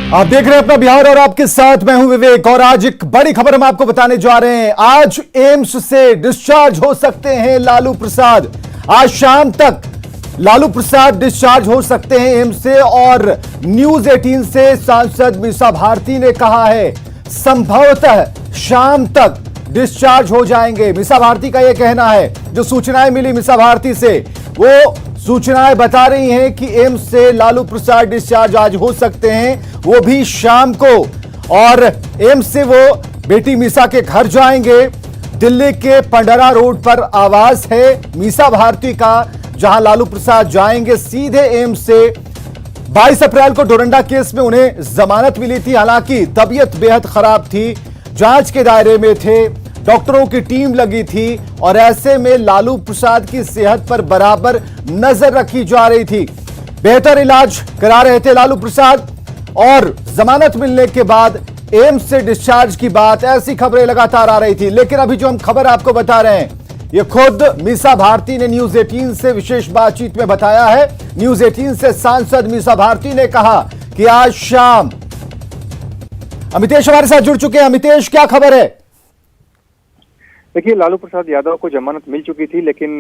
आप देख रहे हैं अपना बिहार और आपके साथ मैं हूं विवेक। और आज एक बड़ी खबर हम आपको बताने जा रहे हैं। आज एम्स से डिस्चार्ज हो सकते हैं लालू प्रसाद। आज शाम तक लालू प्रसाद डिस्चार्ज हो सकते हैं एम्स से। और न्यूज 18 से सांसद मीसा भारती ने कहा है संभवतः शाम तक डिस्चार्ज हो जाएंगे। मीसा भारती का यह कहना है। जो सूचनाएं मिली मीसा भारती से, वो सूचनाएं बता रही हैं कि एम्स से लालू प्रसाद डिस्चार्ज आज हो सकते हैं, वो भी शाम को। और एम्स से वो बेटी मीसा के घर जाएंगे। दिल्ली के पंडरा रोड पर आवास है मीसा भारती का, जहां लालू प्रसाद जाएंगे सीधे एम्स से। 22 अप्रैल को डोरंडा केस में उन्हें जमानत मिली थी। हालांकि तबीयत बेहद खराब थी, जांच के दायरे में थे, डॉक्टरों की टीम लगी थी और ऐसे में लालू प्रसाद की सेहत पर बराबर नजर रखी जा रही थी। बेहतर इलाज करा रहे थे लालू प्रसाद। और जमानत मिलने के बाद एम्स से डिस्चार्ज की बात, ऐसी खबरें लगातार आ रही थी। लेकिन अभी जो हम खबर आपको बता रहे हैं, ये खुद मीसा भारती ने न्यूज 18 से विशेष बातचीत में बताया है। न्यूज 18 से सांसद मीसा भारती ने कहा कि आज शाम। अमितेश हमारे साथ जुड़ चुके हैं। अमितेश, क्या खबर है? देखिए, लालू प्रसाद यादव को जमानत मिल चुकी थी, लेकिन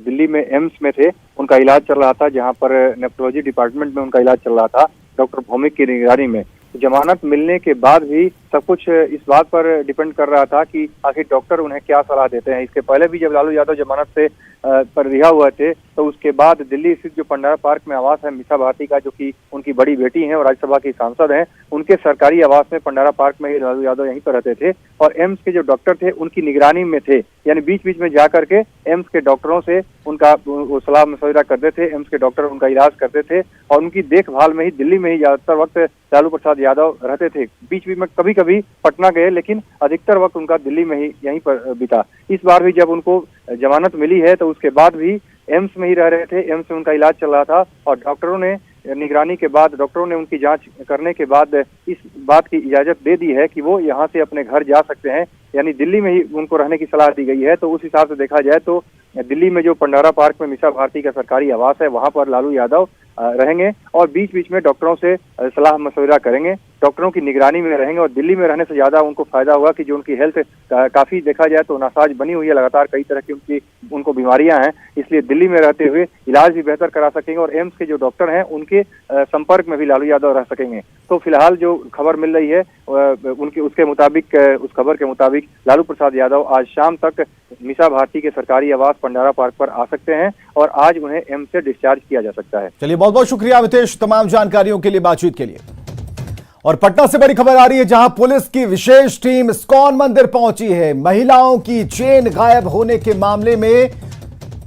दिल्ली में एम्स में थे, उनका इलाज चल रहा था, जहां पर नेफ्रोलॉजी डिपार्टमेंट में उनका इलाज चल रहा था डॉक्टर भौमिक की निगरानी में। जमानत मिलने के बाद भी सब कुछ इस बात पर डिपेंड कर रहा था कि आखिर डॉक्टर उन्हें क्या सलाह देते हैं। इसके पहले भी जब लालू यादव जमानत से पर रिहा हुए थे, तो उसके बाद दिल्ली स्थित जो पंडारा पार्क में आवास है मीसा भारती का, जो कि उनकी बड़ी बेटी हैं और राज्यसभा की सांसद हैं, उनके सरकारी आवास में पंडारा पार्क में ही लालू यादव यहीं पर रहते थे। और एम्स के जो डॉक्टर थे उनकी निगरानी में थे, यानी बीच बीच में जा करके एम्स के डॉक्टरों से उनका सलाह मशवरा करते थे। एम्स के डॉक्टर उनका इलाज करते थे और उनकी देखभाल में ही दिल्ली में ही ज्यादातर वक्त लालू प्रसाद यादव रहते थे। बीच बीच में कभी कभी पटना गए, लेकिन अधिकतर वक्त उनका दिल्ली में ही यहीं पर बीता। इस बार भी जब उनको जमानत मिली है तो उसके बाद भी एम्स में ही रह रहे थे। एम्स में उनका इलाज चल रहा था और डॉक्टरों ने निगरानी के बाद, डॉक्टरों ने उनकी जांच करने के बाद इस बात की इजाजत दे दी है कि वो यहाँ से अपने घर जा सकते हैं, यानी दिल्ली में ही उनको रहने की सलाह दी गई है। तो उस हिसाब से देखा जाए तो दिल्ली में जो पंडारा पार्क में मीसा भारती का सरकारी आवास है, वहां पर लालू यादव रहेंगे और बीच बीच में डॉक्टरों से सलाह मशवरा करेंगे, डॉक्टरों की निगरानी में रहेंगे। और दिल्ली में रहने से ज्यादा उनको फायदा होगा कि जो उनकी हेल्थ काफी देखा जाए तो नासाज बनी हुई है, लगातार कई तरह की उनको बीमारियां हैं, इसलिए दिल्ली में रहते हुए इलाज भी बेहतर करा सकेंगे और एम्स के जो डॉक्टर हैं उनके संपर्क में भी लालू यादव रह सकेंगे। तो फिलहाल जो खबर मिल रही है उसके मुताबिक, उस खबर के मुताबिक लालू प्रसाद यादव आज शाम तक मीसा भारती के सरकारी आवास पंडारा पार्क पर आ सकते हैं और आज उन्हें एम्स से डिस्चार्ज किया जा सकता है। चलिए, बहुत बहुत शुक्रिया अमितेश तमाम जानकारियों के लिए, बातचीत के लिए। और पटना से बड़ी खबर आ रही है, जहां पुलिस की विशेष टीम इस्कॉन मंदिर पहुंची है। महिलाओं की चेन गायब होने के मामले में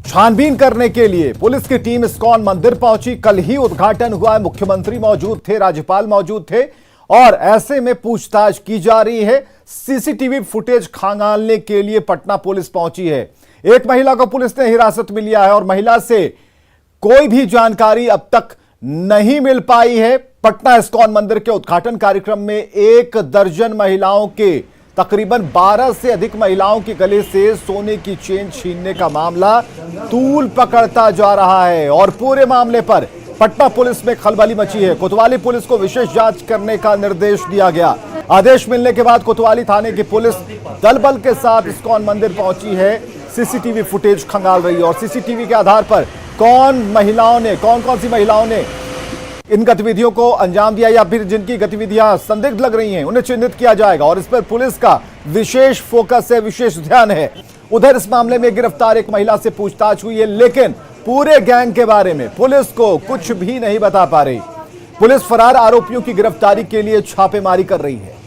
छानबीन करने के लिए पुलिस की टीम इस्कॉन मंदिर पहुंची। कल ही उद्घाटन हुआ है, मुख्यमंत्री मौजूद थे, राज्यपाल मौजूद थे और ऐसे में पूछताछ की जा रही है। सीसीटीवी फुटेज खंगालने के लिए पटना पुलिस पहुंची है। एक महिला को पुलिस ने हिरासत में लिया है और महिला से कोई भी जानकारी अब तक नहीं मिल पाई है। पटना इस्कॉन मंदिर के उद्घाटन कार्यक्रम में 1 दर्जन महिलाओं के, तकरीबन 12 से अधिक महिलाओं के गले से सोने की चेन छीनने का मामला तूल पकड़ता जा रहा है और पूरे मामले पर पटना पुलिस में खलबली मची है। कोतवाली पुलिस को विशेष जांच करने का निर्देश दिया गया। आदेश मिलने के बाद कोतवाली थाने की पुलिस दल बल के साथ इस्कॉन मंदिर पहुंची है, सीसीटीवी फुटेज खंगाल रही है और सीसीटीवी के आधार पर कौन कौन सी महिलाओं ने इन गतिविधियों को अंजाम दिया या फिर जिनकी गतिविधियां संदिग्ध लग रही हैं, उन्हें चिन्हित किया जाएगा और इस पर पुलिस का विशेष फोकस है, विशेष ध्यान है। उधर इस मामले में गिरफ्तार एक महिला से पूछताछ हुई है, लेकिन पूरे गैंग के बारे में पुलिस को कुछ भी नहीं बता पा रही। पुलिस फरार आरोपियों की गिरफ्तारी के लिए छापेमारी कर रही है।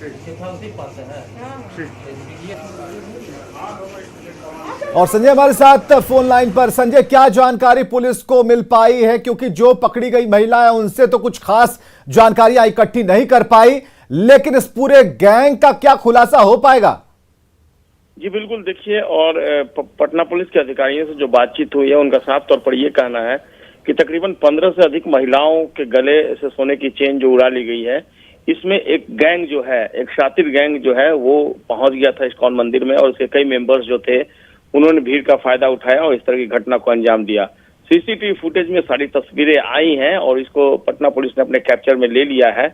और संजय हमारे साथ फोन लाइन पर। संजय, क्या जानकारी पुलिस को मिल पाई है? क्योंकि जो पकड़ी गई महिला है उनसे तो कुछ खास जानकारियां इकट्ठी नहीं कर पाई, लेकिन इस पूरे गैंग का क्या खुलासा हो पाएगा? जी बिल्कुल, देखिए, और पटना पुलिस के अधिकारियों से जो बातचीत हुई है उनका साफ तौर पर यह कहना है कि तकरीबन 15 से अधिक महिलाओं के गले से सोने की चेन जो उड़ा ली गई है, इसमें एक गैंग जो है, एक शातिर गैंग जो है वो पहुंच गया था इस्कॉन मंदिर में और उसके कई मेंबर्स जो थे उन्होंने भीड़ का फायदा उठाया और इस तरह की घटना को अंजाम दिया। सीसीटीवी फुटेज में सारी तस्वीरें आई हैं और इसको पटना पुलिस ने अपने कैप्चर में ले लिया है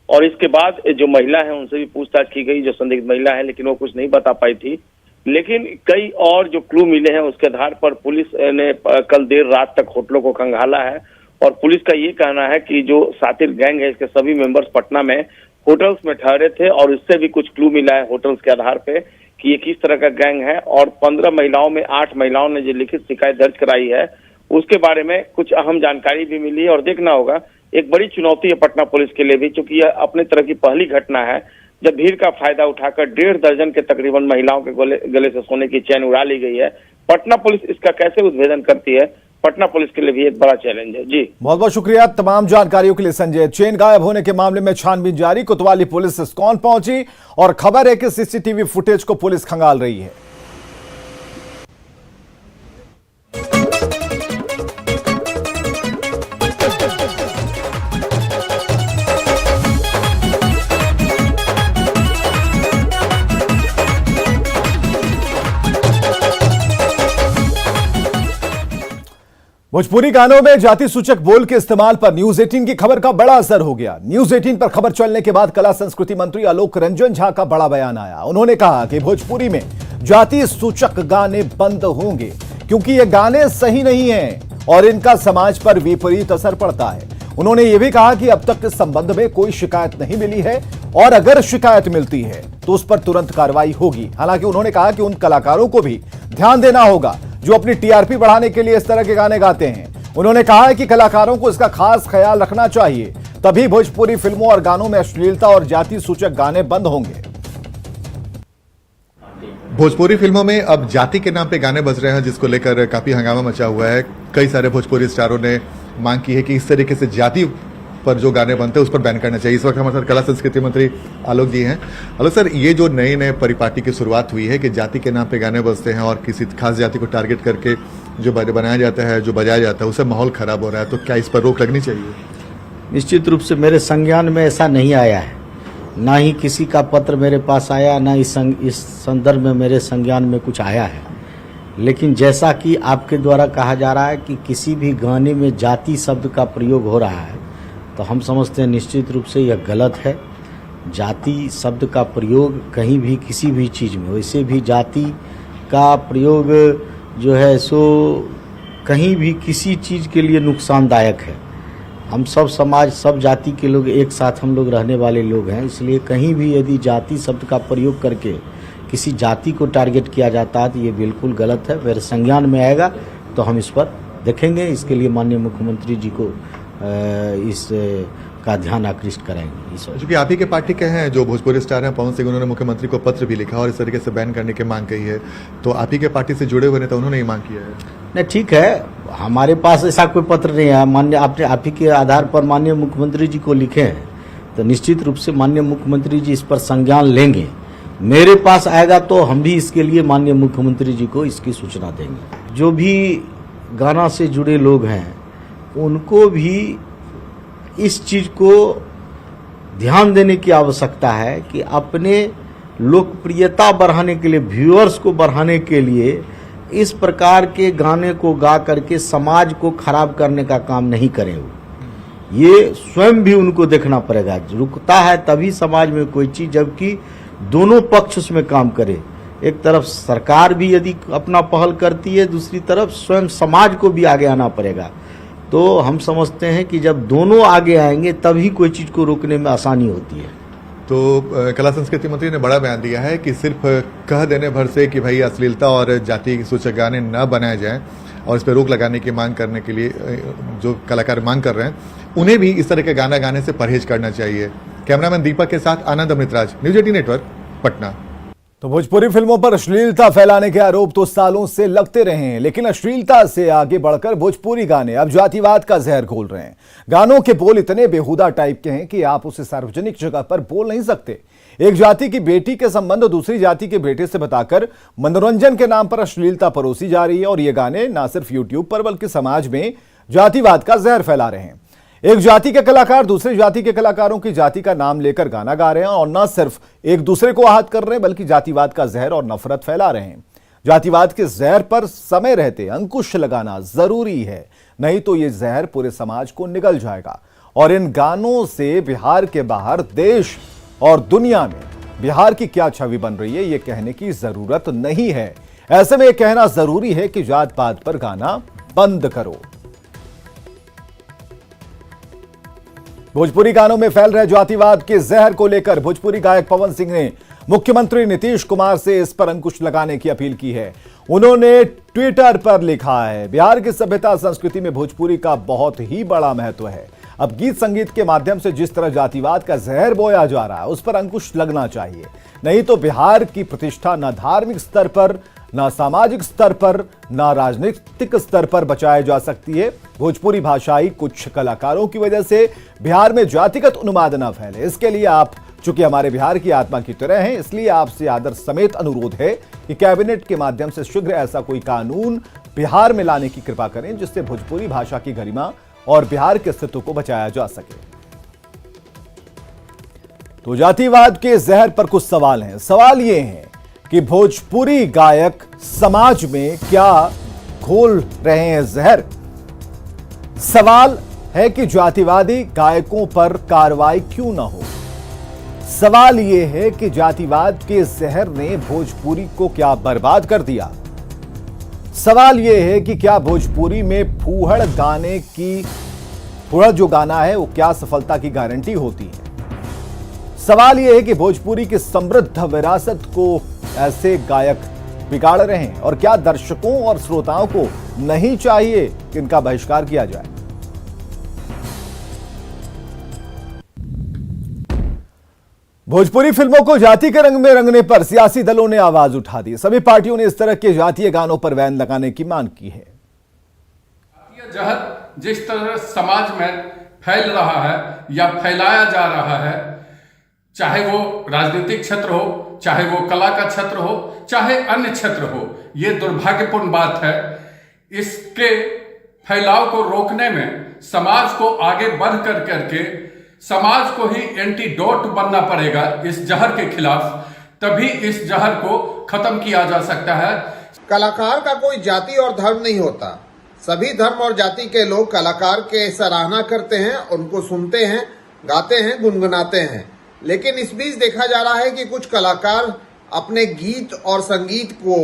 और इसके बाद जो महिला है उनसे भी पूछताछ की गई, जो संदिग्ध महिला है, लेकिन वो कुछ नहीं बता पाई थी। लेकिन कई और जो क्लू मिले हैं उसके आधार पर पुलिस ने कल देर रात तक होटलों को खंगाला है और पुलिस का ये कहना है कि जो सातिर गैंग है इसके सभी मेंबर्स पटना में होटल्स में ठहरे थे और इससे भी कुछ क्लू मिला है होटल्स के आधार पे कि ये किस तरह का गैंग है। और 15 महिलाओं में 8 महिलाओं ने जो लिखित शिकायत दर्ज कराई है उसके बारे में कुछ अहम जानकारी भी मिली है। और देखना होगा, एक बड़ी चुनौती है पटना पुलिस के लिए भी, क्योंकि यह अपने तरह की पहली घटना है जब भीड़ का फायदा उठाकर 1.5 दर्जन के तकरीबन महिलाओं के गले से सोने की चैन उड़ा ली गई है। पटना पुलिस इसका कैसे उद्भेदन करती है, पटना पुलिस के लिए भी एक बड़ा चैलेंज है। जी बहुत बहुत शुक्रिया तमाम जानकारियों के लिए संजय। चेन गायब होने के मामले में छानबीन जारी, कोतवाली पुलिस इस्कॉन पहुंची और खबर है कि सीसीटीवी फुटेज को पुलिस खंगाल रही है। भोजपुरी गानों में जाति सूचक बोल के इस्तेमाल पर न्यूज 18 की खबर का बड़ा असर हो गया। न्यूज 18 पर खबर चलने के बाद कला संस्कृति मंत्री आलोक रंजन झा का बड़ा बयान आया। उन्होंने कहा कि भोजपुरी में जाति सूचक गाने बंद होंगे क्योंकि ये गाने सही नहीं हैं और इनका समाज पर विपरीत असर पड़ता है। उन्होंने ये भी कहा कि अब तक इस संबंध में कोई शिकायत नहीं मिली है और अगर शिकायत मिलती है तो उस पर तुरंत कार्रवाई होगी। हालांकि उन्होंने कहा कि उन कलाकारों को भी ध्यान देना होगा जो अपनी टीआरपी बढ़ाने के लिए इस तरह के गाने गाते हैं। उन्होंने कहा है कि कलाकारों को इसका खास ख्याल रखना चाहिए, तभी भोजपुरी फिल्मों और गानों में अश्लीलता और जाति सूचक गाने बंद होंगे। भोजपुरी फिल्मों में अब जाति के नाम पे गाने बज रहे हैं, जिसको लेकर काफी हंगामा मचा हुआ है। कई सारे भोजपुरी स्टारों ने मांग की है कि इस तरीके से जाति पर जो गाने बनते हैं उस पर बैन करना चाहिए। इस वक्त हमारे साथ कला संस्कृति मंत्री आलोक जी हैं। आलोक सर, ये जो नई नए परिपाटी की शुरुआत हुई है कि जाति के नाम पे गाने बजते हैं और किसी खास जाति को टारगेट करके जो बनाया जाता है, जो बजाया जाता है, उससे माहौल खराब हो रहा है, तो क्या इस पर रोक लगनी चाहिए? निश्चित रूप से मेरे संज्ञान में ऐसा नहीं आया है, ना ही किसी का पत्र मेरे पास आया, ना इस संदर्भ में मेरे संज्ञान में कुछ आया है। लेकिन जैसा कि आपके द्वारा कहा जा रहा है कि किसी भी गाने में जाति शब्द का प्रयोग हो रहा है, तो हम समझते हैं निश्चित रूप से यह गलत है। जाति शब्द का प्रयोग कहीं भी किसी भी चीज़ में, वैसे भी जाति का प्रयोग जो है सो कहीं भी किसी चीज़ के लिए नुकसानदायक है। हम सब समाज, सब जाति के लोग एक साथ हम लोग रहने वाले लोग हैं, इसलिए कहीं भी यदि जाति शब्द का प्रयोग करके किसी जाति को टारगेट किया जाता है तो ये बिल्कुल गलत है। मेरे संज्ञान में आएगा तो हम इस पर देखेंगे, इसके लिए माननीय मुख्यमंत्री जी को इस का ध्यान आकृष्ट करेंगे। क्योंकि आप ही के पार्टी के हैं जो भोजपुरी स्टार हैं पवन सिंह, उन्होंने मुख्यमंत्री को पत्र भी लिखा और इस तरीके से बैन करने की मांग की है, तो आप ही के पार्टी से जुड़े हुए नेता उन्होंने ये मांग किया है। नहीं, ठीक है, हमारे पास ऐसा कोई पत्र नहीं है। माननीय आपने आप ही के आधार पर माननीय मुख्यमंत्री जी को लिखे हैं, तो निश्चित रूप से माननीय मुख्यमंत्री जी इस पर संज्ञान लेंगे। मेरे पास आएगा तो हम भी इसके लिए माननीय मुख्यमंत्री जी को इसकी सूचना देंगे। जो भी गाना से जुड़े लोग हैं उनको भी इस चीज को ध्यान देने की आवश्यकता है कि अपने लोकप्रियता बढ़ाने के लिए, व्यूअर्स को बढ़ाने के लिए इस प्रकार के गाने को गा करके समाज को खराब करने का काम नहीं करें। ये स्वयं भी उनको देखना पड़ेगा। रुकता है तभी समाज में कोई चीज, जबकि दोनों पक्ष उसमें काम करे। एक तरफ सरकार भी यदि अपना पहल करती है, दूसरी तरफ स्वयं समाज को भी आगे आना पड़ेगा। तो हम समझते हैं कि जब दोनों आगे आएंगे तभी कोई चीज को रोकने में आसानी होती है। तो कला संस्कृति मंत्री ने बड़ा बयान दिया है कि सिर्फ कह देने भर से कि भाई अश्लीलता और जाति सूचक गाने न बनाए जाएं और इस पर रोक लगाने की मांग करने के लिए जो कलाकार मांग कर रहे हैं, उन्हें भी इस तरह के गाना गाने से परहेज करना चाहिए। कैमरामैन दीपक के साथ आनंद अमृतराज, न्यूज 18 नेटवर्क, पटना। तो भोजपुरी फिल्मों पर अश्लीलता फैलाने के आरोप तो सालों से लगते रहे हैं, लेकिन अश्लीलता से आगे बढ़कर भोजपुरी गाने अब जातिवाद का जहर घोल रहे हैं। गानों के बोल इतने बेहुदा टाइप के हैं कि आप उसे सार्वजनिक जगह पर बोल नहीं सकते। एक जाति की बेटी के संबंध दूसरी जाति के बेटे से बताकर मनोरंजन के नाम पर अश्लीलता परोसी जा रही है और ये गाने न सिर्फ यूट्यूब पर बल्कि समाज में जातिवाद का जहर फैला रहे हैं। एक जाति के कलाकार दूसरे जाति के कलाकारों की जाति का नाम लेकर गाना गा रहे हैं और न सिर्फ एक दूसरे को आहत कर रहे हैं बल्कि जातिवाद का जहर और नफरत फैला रहे हैं। जातिवाद के जहर पर समय रहते अंकुश लगाना जरूरी है, नहीं तो यह जहर पूरे समाज को निगल जाएगा और इन गानों से बिहार के बाहर देश और दुनिया में बिहार की क्या छवि बन रही है, ये कहने की जरूरत नहीं है। ऐसे में यह कहना जरूरी है कि जात पात पर गाना बंद करो। भोजपुरी गानों में फैल रहे जातिवाद के जहर को लेकर भोजपुरी गायक पवन सिंह ने मुख्यमंत्री नीतीश कुमार से इस पर अंकुश लगाने की अपील की है। उन्होंने ट्विटर पर लिखा है, बिहार की सभ्यता संस्कृति में भोजपुरी का बहुत ही बड़ा महत्व है। अब गीत संगीत के माध्यम से जिस तरह जातिवाद का जहर बोया जा रहा है, उस पर अंकुश लगना चाहिए। नहीं तो बिहार की प्रतिष्ठा न धार्मिक स्तर पर, न सामाजिक स्तर पर, न राजनीतिक स्तर पर बचाई जा सकती है। भोजपुरी भाषाई कुछ कलाकारों की वजह से बिहार में जातिगत उन्माद न फैले, इसके लिए आप चूंकि हमारे बिहार की आत्मा की तरह हैं, इसलिए आपसे आदर समेत अनुरोध है कि कैबिनेट के माध्यम से शीघ्र ऐसा कोई कानून बिहार में लाने की कृपा करें जिससे भोजपुरी भाषा की गरिमा और बिहार के अस्तित्व को बचाया जा सके। तो जातिवाद के जहर पर कुछ सवाल हैं। सवाल ये हैं कि भोजपुरी गायक समाज में क्या घोल रहे हैं जहर। सवाल है कि जातिवादी गायकों पर कार्रवाई क्यों ना हो। सवाल यह है कि जातिवाद के जहर ने भोजपुरी को क्या बर्बाद कर दिया। सवाल यह है कि क्या भोजपुरी में फूहड़ जो गाना है वो क्या सफलता की गारंटी होती है। सवाल यह है कि भोजपुरी की समृद्ध विरासत को ऐसे गायक बिगाड़ रहे हैं और क्या दर्शकों और श्रोताओं को नहीं चाहिए कि इनका बहिष्कार किया जाए। भोजपुरी फिल्मों को जाति के रंग में रंगने पर सियासी दलों ने आवाज उठा दी। सभी पार्टियों ने इस तरह के जातीय गानों पर बैन लगाने की मांग की है। जातीय जहर जिस तरह समाज में फैल रहा है या फैलाया जा रहा है, चाहे वो राजनीतिक क्षेत्र हो, चाहे वो कला का क्षेत्र हो, चाहे अन्य क्षेत्र हो, ये दुर्भाग्यपूर्ण बात है। इसके फैलाव को रोकने में समाज को आगे बढ़ कर करके समाज को ही एंटीडोट बनना पड़ेगा इस जहर के खिलाफ, तभी इस जहर को खत्म किया जा सकता है। कलाकार का कोई जाति और धर्म नहीं होता। सभी धर्म और जाति के लोग कलाकार के सराहना करते हैं, उनको सुनते हैं, गाते हैं, गुनगुनाते हैं। लेकिन इस बीच देखा जा रहा है कि कुछ कलाकार अपने गीत और संगीत को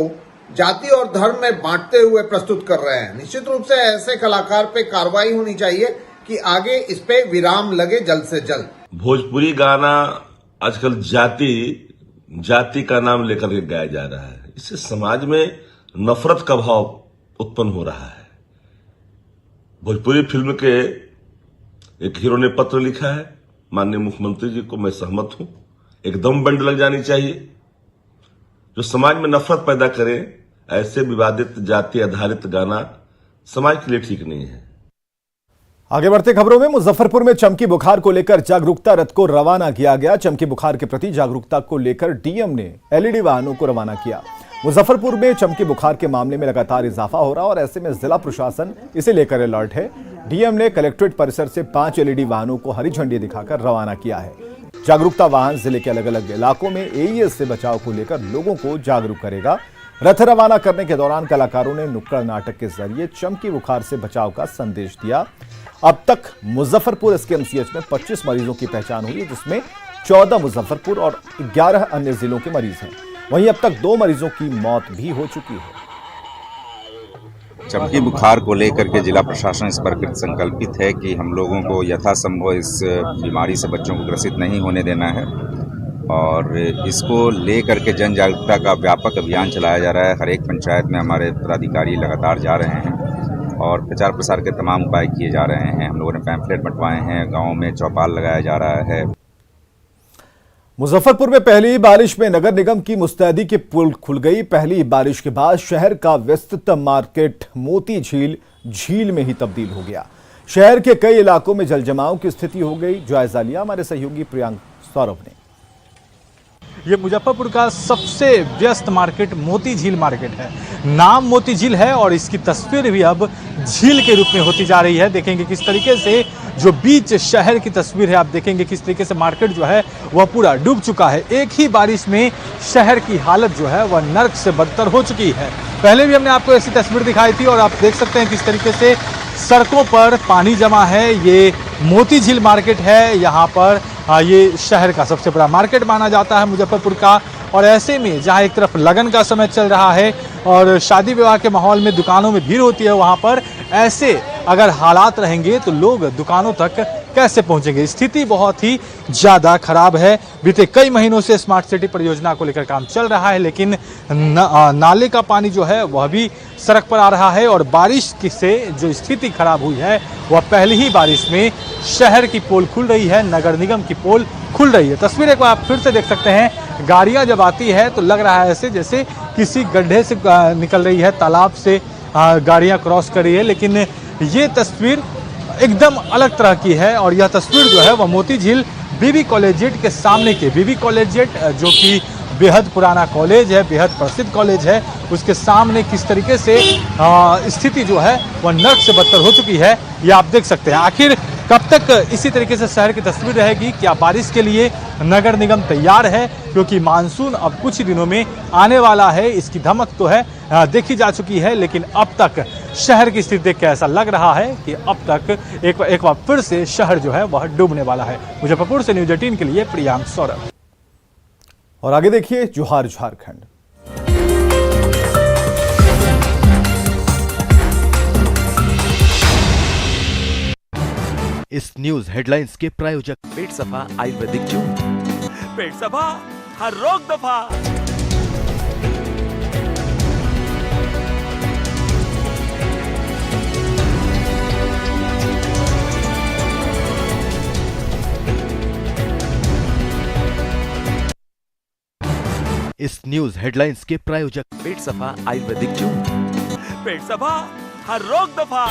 जाति और धर्म में बांटते हुए प्रस्तुत कर रहे हैं। निश्चित रूप से ऐसे कलाकार पे कार्रवाई होनी चाहिए कि आगे इस पे विराम लगे जल्द से जल्द। भोजपुरी गाना आजकल जाति का नाम लेकर के गाया जा रहा है। इससे समाज में नफरत का भाव उत्पन्न हो रहा है। भोजपुरी फिल्म के एक हीरो ने पत्र लिखा है माननीय मुख्यमंत्री जी को, मैं सहमत हूं। एकदम बंद लग जानी चाहिए। जो समाज में नफरत पैदा करे, ऐसे विवादित जाति आधारित गाना समाज के लिए ठीक नहीं है। आगे बढ़ते खबरों में, मुजफ्फरपुर में चमकी बुखार को लेकर जागरूकता रथ को रवाना किया गया। चमकी बुखार के प्रति जागरूकता को लेकर डीएम ने एलईडी वाहनों को रवाना किया। मुजफ्फरपुर में चमकी बुखार के मामले में लगातार इजाफा हो रहा और ऐसे में जिला प्रशासन इसे लेकर अलर्ट है। डीएम ने कलेक्ट्रेट परिसर से 5 एलईडी वाहनों को हरी झंडी दिखाकर रवाना किया है। जागरूकता वाहन जिले के अलग अलग इलाकों में एईएस से बचाव को लेकर लोगों को जागरूक करेगा। रथ रवाना करने के दौरान कलाकारों ने नुक्कड़ नाटक के जरिए चमकी बुखार से बचाव का संदेश दिया। अब तक मुजफ्फरपुर एसकेएमसीएच में 25 मरीजों की पहचान हुई है, जिसमें 14 मुजफ्फरपुर और 11 अन्य जिलों के मरीज हैं। वहीं अब तक 2 मरीजों की मौत भी हो चुकी है। चमकी बुखार को लेकर के जिला प्रशासन इस पर कृत संकल्पित है कि हम लोगों को यथासंभव इस बीमारी से बच्चों को ग्रसित नहीं होने देना है और इसको लेकर के जन जागरूकता का व्यापक अभियान चलाया जा रहा है। हर एक पंचायत में हमारे पदाधिकारी लगातार जा रहे हैं और प्रचार प्रसार के तमाम उपाय किए जा रहे हैं। हम लोगों ने पैम्फलेट बंटवाए हैं, गाँव में चौपाल लगाया जा रहा है। मुजफ्फरपुर में पहली बारिश में नगर निगम की मुस्तैदी की पुल खुल गई। पहली बारिश के बाद शहर का व्यस्त मार्केट मोती झील में ही तब्दील हो गया। शहर के कई इलाकों में जलजमाव की स्थिति हो गई। जायजा लिया हमारे सहयोगी प्रियांक सौरभ ने। ये मुजफ्फरपुर का सबसे व्यस्त मार्केट मोती झील मार्केट है। नाम मोती झील है और इसकी तस्वीर भी अब झील के रूप में होती जा रही है। देखेंगे किस तरीके से जो बीच शहर की तस्वीर है, आप देखेंगे किस तरीके से मार्केट जो है वह पूरा डूब चुका है। एक ही बारिश में शहर की हालत जो है वह नर्क से बदतर हो चुकी है। पहले भी हमने आपको ऐसी तस्वीर दिखाई थी और आप देख सकते हैं किस तरीके से सड़कों पर पानी जमा है। ये मोती झील मार्केट है, यहाँ पर ये शहर का सबसे बड़ा मार्केट माना जाता है मुजफ्फरपुर का। और ऐसे में जहाँ एक तरफ लगन का समय चल रहा है और शादी विवाह के माहौल में दुकानों में भीड़ होती है, वहाँ पर ऐसे अगर हालात रहेंगे तो लोग दुकानों तक कैसे पहुंचेंगे। स्थिति बहुत ही ज़्यादा खराब है। बीते कई महीनों से स्मार्ट सिटी परियोजना को लेकर काम चल रहा है, लेकिन नाले का पानी जो है वह भी सड़क पर आ रहा है। और बारिश से जो स्थिति खराब हुई है वह पहली ही बारिश में शहर की पोल खुल रही है, नगर निगम की पोल खुल रही है। तस्वीर एक बार आप फिर से देख सकते हैं। गाड़ियां जब आती है तो लग रहा है ऐसे जैसे किसी गड्ढे से निकल रही है, तालाब से गाड़ियां क्रॉस कर रही है। लेकिन ये तस्वीर एकदम अलग तरह की है और यह तस्वीर जो है वह मोती झील बीबी कॉलेजिएट के सामने के बीबी कॉलेजिएट जो कि बेहद पुराना कॉलेज है, बेहद प्रसिद्ध कॉलेज है, उसके सामने किस तरीके से स्थिति जो है वह नर्क से बदतर हो चुकी है, ये आप देख सकते हैं। आखिर कब तक इसी तरीके से शहर की तस्वीर रहेगी? क्या बारिश के लिए नगर निगम तैयार है? क्योंकि मानसून अब कुछ ही दिनों में आने वाला है, इसकी धमक तो है देखी जा चुकी है। लेकिन अब तक शहर की स्थिति देख के ऐसा लग रहा है कि अब तक एक बार फिर से शहर जो है वह डूबने वाला है। मुजफ्फरपुर से न्यूज 18 के लिए प्रियांक सौरभ। और आगे देखिए जोहार झारखंड। इस न्यूज हेडलाइंस के प्रायोजक पेट सफा आयुर्वेदिक जून, पेट सफा हर रोग दफा। इस न्यूज हेडलाइंस के प्रायोजक पेट सफा आयुर्वेदिक जून, पेट सफा हर रोग दफा।